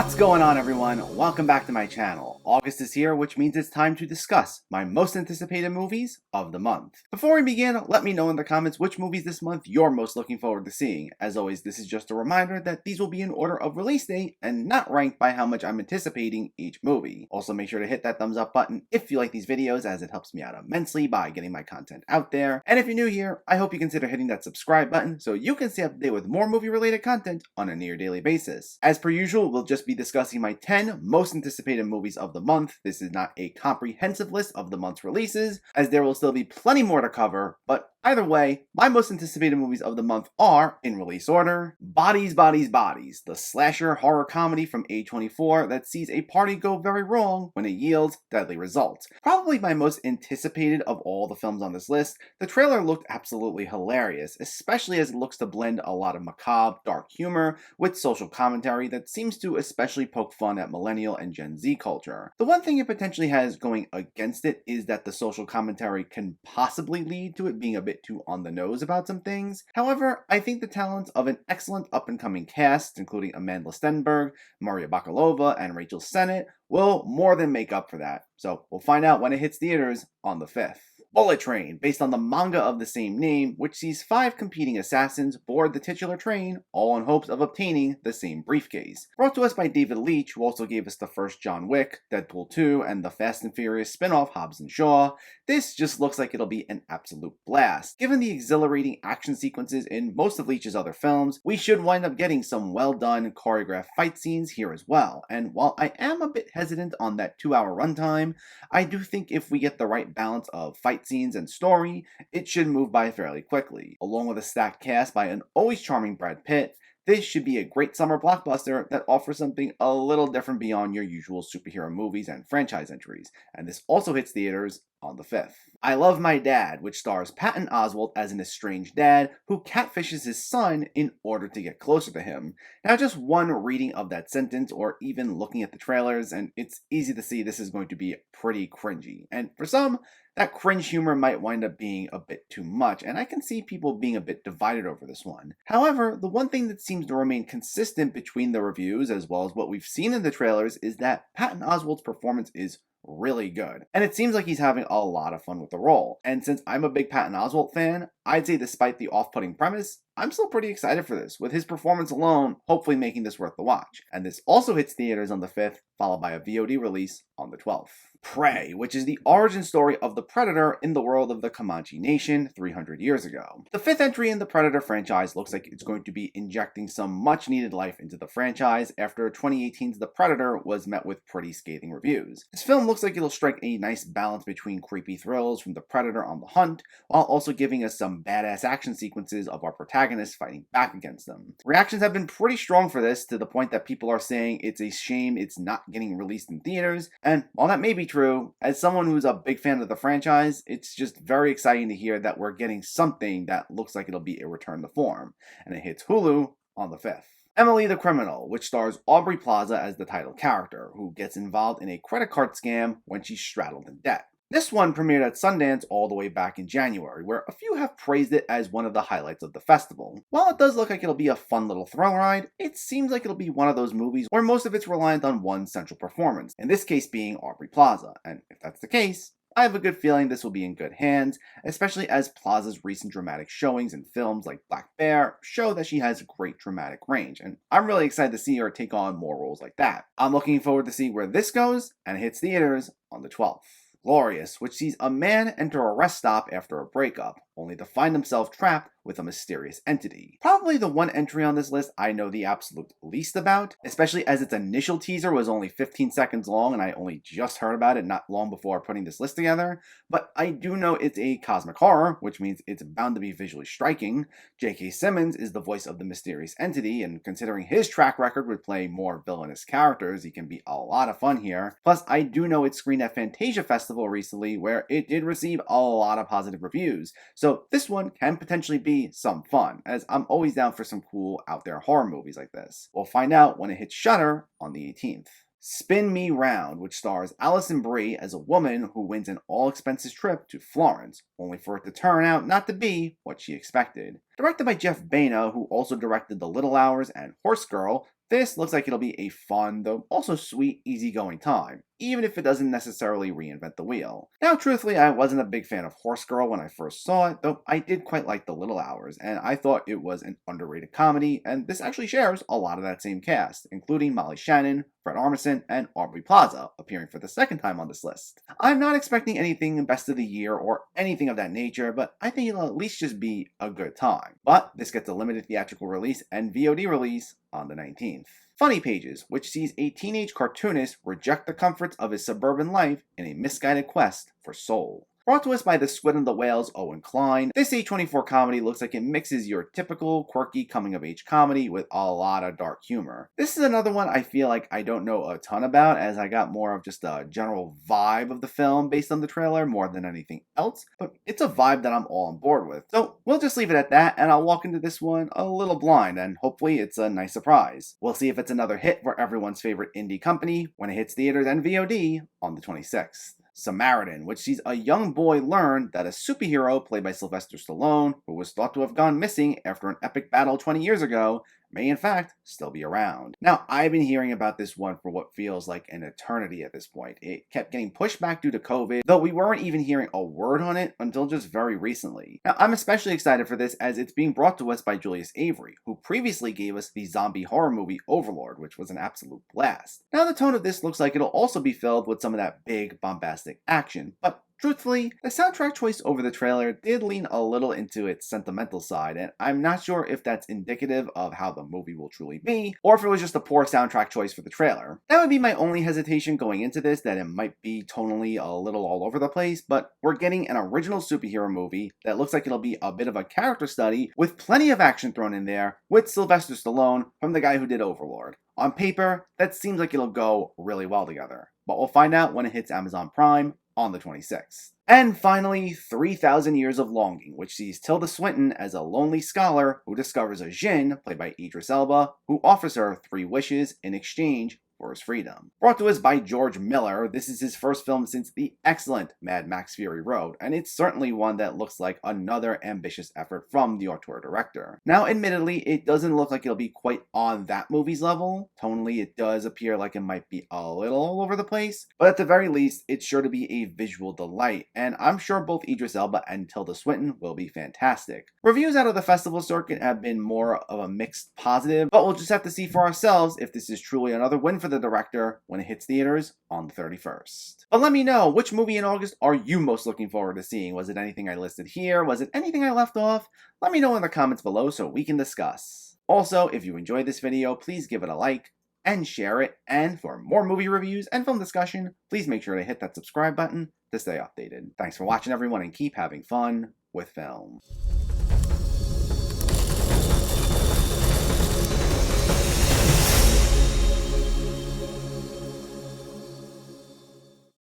What's going on, everyone? Welcome back to my channel. August is here, which means it's time to discuss my most anticipated movies of the month. Before we begin, let me know in the comments which movies this month you're most looking forward to seeing. As always, this is just a reminder that these will be in order of release date and not ranked by how much I'm anticipating each movie. Also, make sure to hit that thumbs up button if you like these videos, as it helps me out immensely by getting my content out there. And if you're new here, I hope you consider hitting that subscribe button so you can stay up to date with more movie-related content on a near daily basis. As per usual, we'll just be discussing my 10 most anticipated movies of the month. This is not a comprehensive list of the month's releases, as there will still be plenty more to cover, but either way, my most anticipated movies of the month are, in release order, Bodies, Bodies, Bodies, the slasher horror comedy from A24 that sees a party go very wrong when it yields deadly results. Probably my most anticipated of all the films on this list, the trailer looked absolutely hilarious, especially as it looks to blend a lot of macabre, dark humor with social commentary that seems to especially poke fun at millennial and Gen Z culture. The one thing it potentially has going against it is that the social commentary can possibly lead to it being a bit too on the nose about some things. However, I think the talents of an excellent up-and-coming cast, including Amanda Stenberg, Maria Bakalova, and Rachel Sennett, will more than make up for that. So we'll find out when it hits theaters on the 5th. Bullet Train, based on the manga of the same name, which sees 5 competing assassins board the titular train, all in hopes of obtaining the same briefcase. Brought to us by David Leitch, who also gave us the first John Wick, Deadpool 2, and the Fast and Furious spin-off Hobbs and Shaw, this just looks like it'll be an absolute blast. Given the exhilarating action sequences in most of Leitch's other films, we should wind up getting some well-done choreographed fight scenes here as well, and while I am a bit hesitant on that 2-hour runtime, I do think if we get the right balance of fight scenes and story, it should move by fairly quickly. Along with a stacked cast by an always charming Brad Pitt, this should be a great summer blockbuster that offers something a little different beyond your usual superhero movies and franchise entries, and this also hits theaters on the 5th. I Love My Dad, which stars Patton Oswalt as an estranged dad who catfishes his son in order to get closer to him. Now, just one reading of that sentence or even looking at the trailers, and it's easy to see this is going to be pretty cringy. And for some, that cringe humor might wind up being a bit too much, and I can see people being a bit divided over this one. However, the one thing that seems to remain consistent between the reviews as well as what we've seen in the trailers is that Patton Oswalt's performance is really good, and it seems like he's having a lot of fun with the role. And since I'm a big Patton Oswalt fan, I'd say despite the off-putting premise, I'm still pretty excited for this, with his performance alone hopefully making this worth the watch. And this also hits theaters on the 5th, followed by a VOD release on the 12th. Prey, which is the origin story of the Predator in the world of the Comanche Nation 300 years ago. The 5th entry in the Predator franchise looks like it's going to be injecting some much needed life into the franchise after 2018's The Predator was met with pretty scathing reviews. This film looks like it'll strike a nice balance between creepy thrills from the Predator on the hunt, while also giving us some badass action sequences of our protagonists fighting back against them. Reactions have been pretty strong for this, to the point that people are saying it's a shame it's not getting released in theaters, and while that may be true, as someone who's a big fan of the franchise, it's just very exciting to hear that we're getting something that looks like it'll be a return to form, and it hits Hulu on the 5th. Emily the Criminal, which stars Aubrey Plaza as the title character, who gets involved in a credit card scam when she's straddled in debt. This one premiered at Sundance all the way back in January, where a few have praised it as one of the highlights of the festival. While it does look like it'll be a fun little thrill ride, it seems like it'll be one of those movies where most of it's reliant on one central performance, in this case being Aubrey Plaza, and if that's the case, I have a good feeling this will be in good hands, especially as Plaza's recent dramatic showings in films like Black Bear show that she has great dramatic range, and I'm really excited to see her take on more roles like that. I'm looking forward to see where this goes, and it hits theaters on the 12th. Glorious, which sees a man enter a rest stop after a breakup, only to find himself trapped with a mysterious entity. Probably the one entry on this list I know the absolute least about, especially as its initial teaser was only 15 seconds long and I only just heard about it not long before putting this list together, but I do know it's a cosmic horror, which means it's bound to be visually striking. J.K. Simmons is the voice of the mysterious entity, and considering his track record with playing more villainous characters, he can be a lot of fun here. Plus, I do know it screened at Fantasia Festival recently, where it did receive a lot of positive reviews, so this one can potentially be some fun, as I'm always down for some cool out there horror movies like this. We'll find out when it hits Shudder on the 18th. Spin Me Round, which stars Alison Brie as a woman who wins an all-expenses trip to Florence, only for it to turn out not to be what she expected. Directed by Jeff Baena, who also directed The Little Hours and Horse Girl, this looks like it'll be a fun, though also sweet, easygoing time, even if it doesn't necessarily reinvent the wheel. Now, truthfully, I wasn't a big fan of Horse Girl when I first saw it, though I did quite like The Little Hours, and I thought it was an underrated comedy, and this actually shares a lot of that same cast, including Molly Shannon, Fred Armisen, and Aubrey Plaza, appearing for the second time on this list. I'm not expecting anything best of the year or anything of that nature, but I think it'll at least just be a good time. But this gets a limited theatrical release and VOD release on the 19th. Funny Pages, which sees a teenage cartoonist reject the comforts of his suburban life in a misguided quest for soul. Brought to us by the Squid and the Whale's Owen Klein, this A24 comedy looks like it mixes your typical quirky coming-of-age comedy with a lot of dark humor. This is another one I feel like I don't know a ton about, as I got more of just a general vibe of the film based on the trailer more than anything else, but it's a vibe that I'm all on board with. So we'll just leave it at that, and I'll walk into this one a little blind, and hopefully it's a nice surprise. We'll see if it's another hit for everyone's favorite indie company when it hits theaters and VOD on the 26th. Samaritan, which sees a young boy learn that a superhero played by Sylvester Stallone, who was thought to have gone missing after an epic battle 20 years ago, may in fact still be around. Now, I've been hearing about this one for what feels like an eternity at this point. It kept getting pushed back due to COVID, though we weren't even hearing a word on it until just very recently. Now, I'm especially excited for this as it's being brought to us by Julius Avery, who previously gave us the zombie horror movie Overlord, which was an absolute blast. Now, the tone of this looks like it'll also be filled with some of that big, bombastic action, but truthfully, the soundtrack choice over the trailer did lean a little into its sentimental side, and I'm not sure if that's indicative of how the movie will truly be, or if it was just a poor soundtrack choice for the trailer. That would be my only hesitation going into this, that it might be tonally a little all over the place, but we're getting an original superhero movie that looks like it'll be a bit of a character study with plenty of action thrown in there with Sylvester Stallone from the guy who did Overlord. On paper, that seems like it'll go really well together, but we'll find out when it hits Amazon Prime on the 26th. And finally, 3,000 Years of Longing, which sees Tilda Swinton as a lonely scholar who discovers a djinn, played by Idris Elba, who offers her 3 wishes in exchange for his freedom. Brought to us by George Miller, this is his first film since the excellent Mad Max Fury Road, and it's certainly one that looks like another ambitious effort from the auteur director. Now, admittedly, it doesn't look like it'll be quite on that movie's level. Tonally, it does appear like it might be a little all over the place, but at the very least, it's sure to be a visual delight, and I'm sure both Idris Elba and Tilda Swinton will be fantastic. Reviews out of the festival circuit have been more of a mixed positive, but we'll just have to see for ourselves if this is truly another win for the director when it hits theaters on the 31st. But let me know, which movie in August are you most looking forward to seeing? Was it anything I listed here? Was it anything I left off? Let me know in the comments below so we can discuss. Also, if you enjoyed this video, please give it a like and share it. And for more movie reviews and film discussion, please make sure to hit that subscribe button to stay updated. Thanks for watching, everyone, and keep having fun with film.